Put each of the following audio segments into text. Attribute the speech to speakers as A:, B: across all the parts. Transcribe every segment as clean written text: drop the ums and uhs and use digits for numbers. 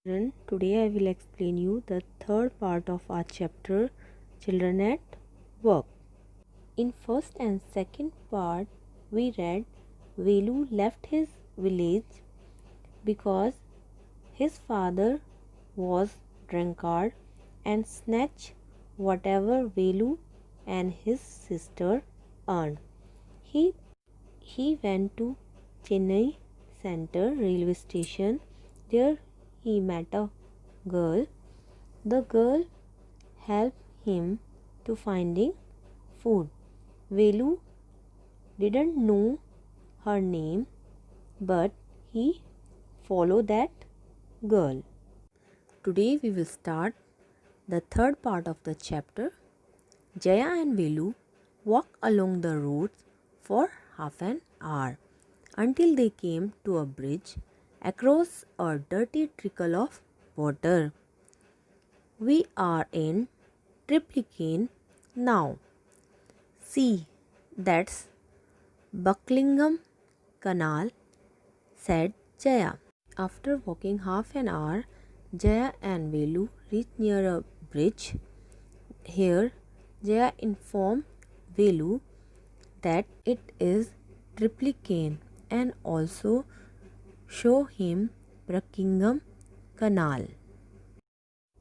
A: Children, today I will explain you the third part of our chapter Children at Work. In first and second part we read Velu left his village because his father was drunkard and snatched whatever Velu and his sister earned. He he went to Chennai Center railway station. There he met a girl. The girl helped him to finding food. Velu didn't know her name, but he followed that girl. Today we will start the third part of the chapter. Jaya and Velu walked along the roads for half an hour until they came to a bridge across a dirty trickle of water. We are in Triplicane now. See, that's Bucklingham Canal, said Jaya. After walking half an hour, Jaya and Velu reached near a bridge. Here, Jaya informed Velu that it is Triplicane and also show him Buckingham Canal.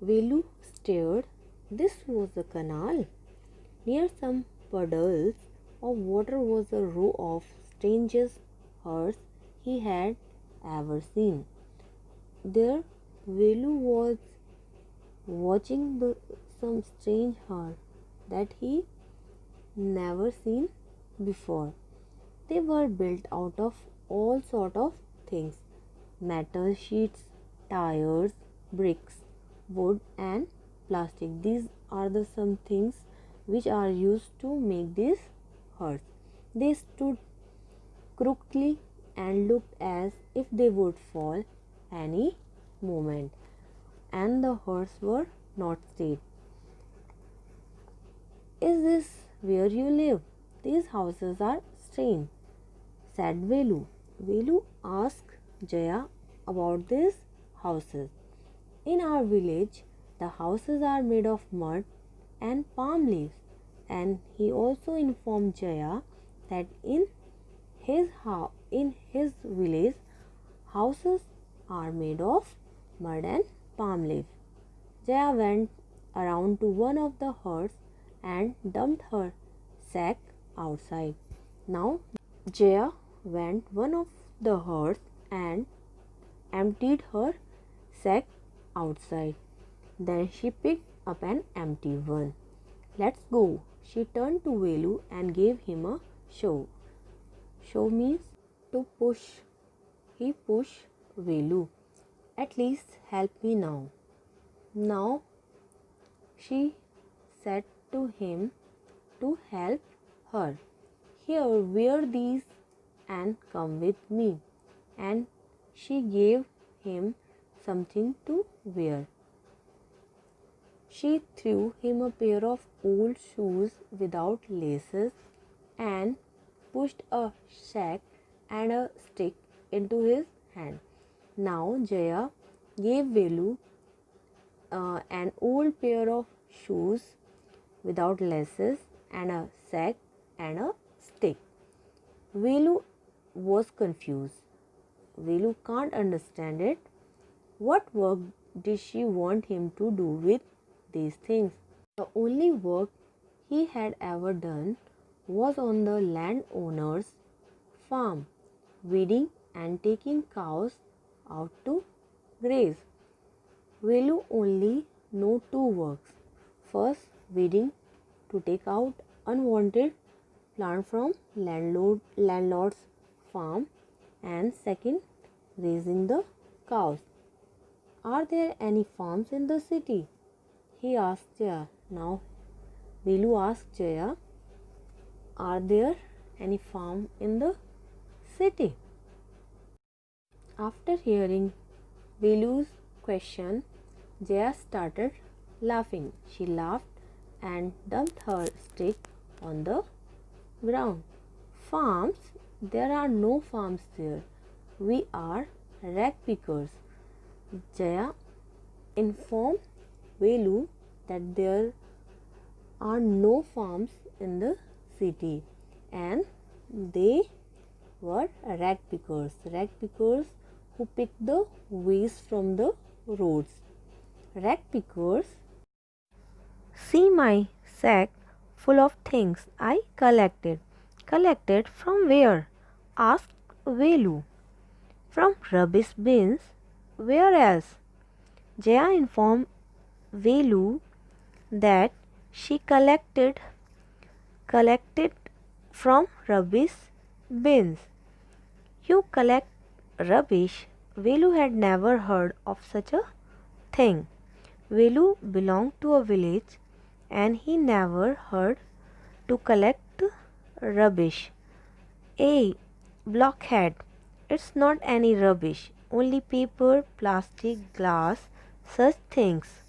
A: Velu stared. This was a canal. Near some puddles of water was a row of strangest huts he had ever seen. There, Velu was watching some strange hut that he never seen before. They were built out of all sort of things: metal sheets, tires, bricks, wood and plastic. These are the some things which are used to make these huts. They stood crookedly and looked as if they would fall any moment, and the huts were not straight. Is this where you live? These houses are strange, said Velu. Velu asked Jaya about these houses. In our village, the houses are made of mud and palm leaves. And he also informed Jaya that in his village, houses are made of mud and palm leaves. Jaya went around to one of the huts and dumped her sack outside. Now Jaya went one of the huts and emptied her sack outside. Then she picked up an empty one. Let's go. She turned to Velu and gave him a shove. Shove means to push. He pushed Velu. At least help me now. Now she said to him to help her. Here, wear these and come with me. And she gave him something to wear. She threw him a pair of old shoes without laces and pushed a sack and a stick into his hand. Now Jaya gave Velu an old pair of shoes without laces and a sack and a stick. Velu was confused. Velu can't understand it. What work did she want him to do with these things? The only work he had ever done was on the landowner's farm, weeding and taking cows out to graze. Velu only know two works. First, weeding to take out unwanted plant from landlord's farm, and second, raising the cows. Are there any farms in the city? He asked Jaya. Now Velu asked Jaya, are there any farm in the city? After hearing Velu's question, Jaya started laughing. She laughed and dumped her stick on the ground. Farms? There are no farms there. We are rag pickers. Jaya informed Velu that there are no farms in the city and they were rag pickers who picked the waste from the roads. Rag pickers, see my sack full of things I collected. Collected from where? Asked Velu. From rubbish bins. Where else? Jaya informed Velu that she collected from rubbish bins. You collect rubbish? Velu had never heard of such a thing. Velu belonged to a village and he never heard to collect rubbish. Hey, blockhead, it's not any rubbish, only paper, plastic, glass, such things.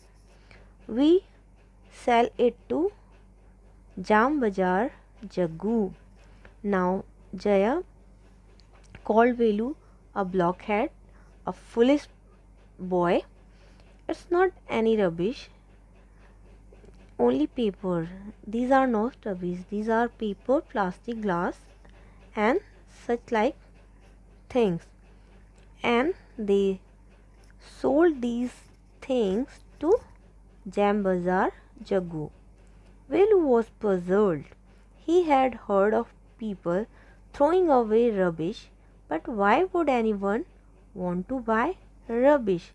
A: We sell it to Jam Bazaar Jaggu. Now Jaya called Velu a blockhead, a foolish boy. It's not any rubbish, only paper. These are not rubbish, these are paper, plastic, glass and such like things. And they sold these things to Jam Bazaar Jaggu. Velu was puzzled. He had heard of people throwing away rubbish, but why would anyone want to buy rubbish?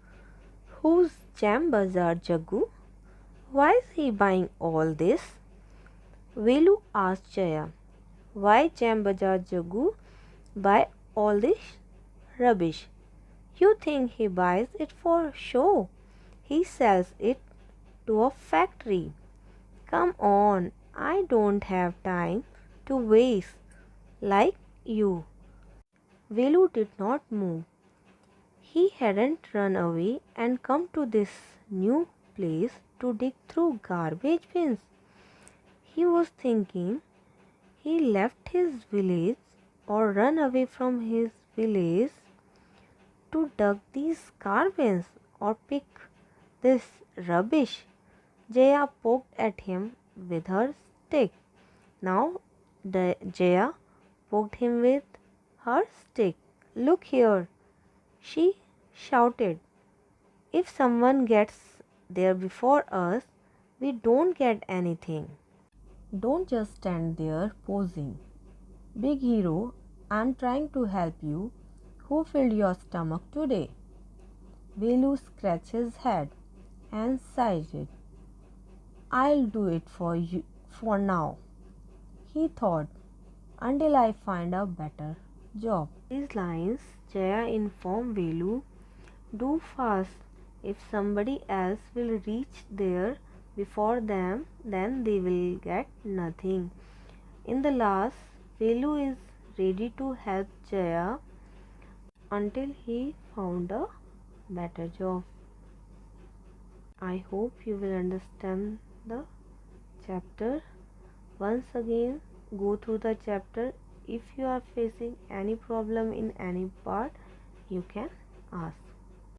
A: Who's Jam Bazaar Jaggu? Why is he buying all this? Velu asked Jaya. Why Jam Bazaar Jaggu buy all this rubbish? You think he buys it for show? He sells it to a factory. Come on, I don't have time to waste like you. Velu did not move. He hadn't run away and come to this new place to dig through garbage bins. He was thinking he left his village or run away from his village to dug these garbage or pick this rubbish. Jaya poked at him with her stick. Now Jaya poked him with her stick. Look here, she shouted. If someone gets there before us, we don't get anything. Don't just stand there posing. Big hero, I'm trying to help you. Who filled your stomach today? Velu scratched his head and sighed. I'll do it for you for now, he thought, until I find a better job. These lines Jaya informed Velu, do fast. If somebody else will reach there before them, then they will get nothing. In the last, Velu is ready to help Jaya until he found a better job. I hope you will understand the chapter. Once again, go through the chapter. If you are facing any problem in any part, you can ask.